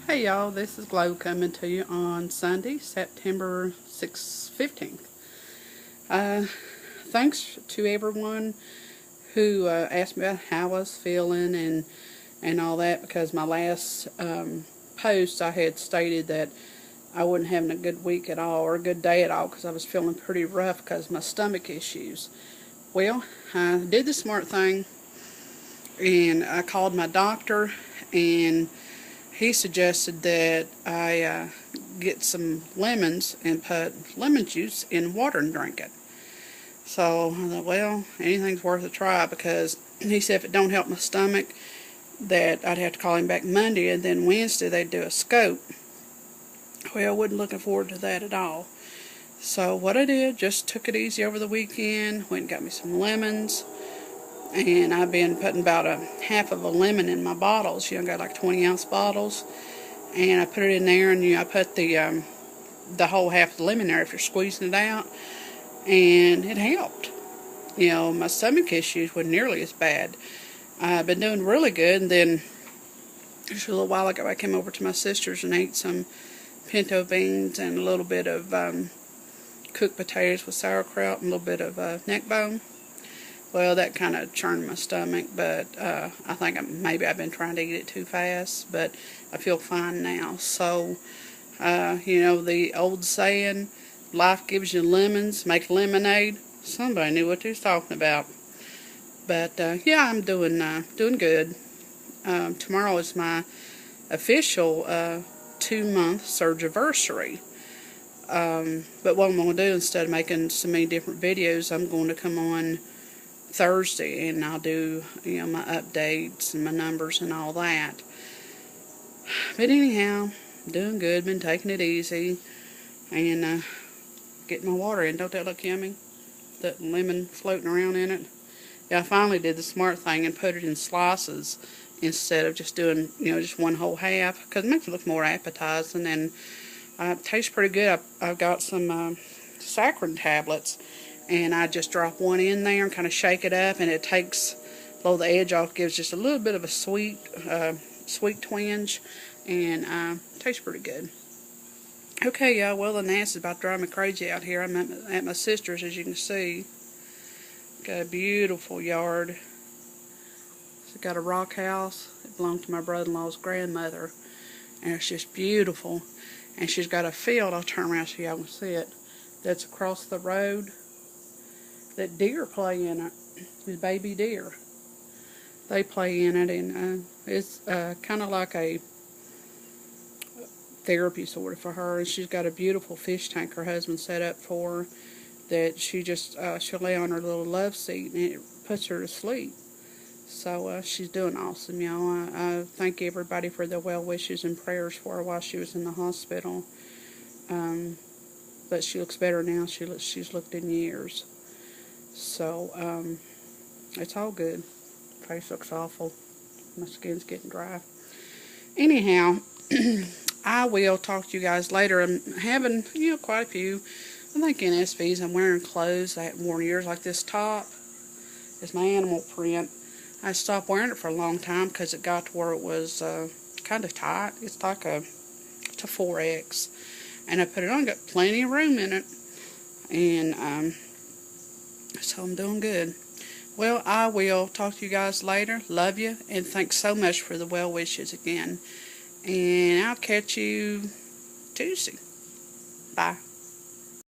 Hey y'all, this is Glow coming to you on Sunday, September 15th. Thanks to everyone who asked me about how I was feeling and all that, because my last post I had stated that I wasn't having a good week at all or a good day at all because I was feeling pretty rough because of my stomach issues. Well, I did the smart thing and I called my doctor, and he suggested that I get some lemons and put lemon juice in water and drink it. So I thought, well, anything's worth a try, because he said if it don't help my stomach, that I'd have to call him back Monday, and then Wednesday they'd do a scope. Well, I wasn't looking forward to that at all. So what I did, just took it easy over the weekend, went and got me some lemons, and I've been putting about a half of a lemon in my bottles. I got like 20-ounce bottles, and I put it in there, and I put the whole half of the lemon there after squeezing it out, and it helped. My stomach issues weren't nearly as bad. I've been doing really good, and then just a little while ago I came over to my sister's and ate some pinto beans and a little bit of cooked potatoes with sauerkraut and a little bit of neck bone. Well, that kind of churned my stomach, but I think maybe I've been trying to eat it too fast, but I feel fine now. So, the old saying, life gives you lemons, make lemonade. Somebody knew what they was talking about. But, yeah, I'm doing good. Tomorrow is my official 2-month surgiversary. But what I'm going to do, instead of making so many different videos, I'm going to come on Thursday and I'll do my updates and my numbers and all that. But anyhow, doing good, been taking it easy, and getting my water in. Don't that look yummy? That lemon floating around in it. Yeah, I finally did the smart thing and put it in slices instead of just doing just one whole half, because it makes it look more appetizing, and it tastes pretty good. I've got some saccharin tablets, and I just drop one in there and kind of shake it up, and it takes the edge off, gives just a little bit of a sweet twinge, and tastes pretty good. Okay, y'all, well, the NAS is about to drive me crazy out here. I'm at my sister's, as you can see. Got a beautiful yard. It's got a rock house. It belonged to my brother-in-law's grandmother, and it's just beautiful. And she's got a field, I'll turn around so y'all can see it, that's across the road that deer play in it. These baby deer. They play in it, and it's kind of like a therapy sort of for her. And she's got a beautiful fish tank her husband set up for her that she just she'll lay on her little love seat, and it puts her to sleep. So she's doing awesome, y'all. I thank everybody for their well wishes and prayers for her while she was in the hospital. But she looks better now. She's looked in years. So it's all good. Face looks awful. My skin's getting dry. Anyhow, I will talk to you guys later. I'm having quite a few. I think NSVs. I'm wearing clothes I haven't worn in years, like this top. It's my animal print. I stopped wearing it for a long time because it got to where it was kind of tight. It's like it's a 4X. And I put it on, got plenty of room in it. And so I'm doing good. Well, I will talk to you guys later. Love you, and thanks so much for the well wishes again. And I'll catch you Tuesday. Bye.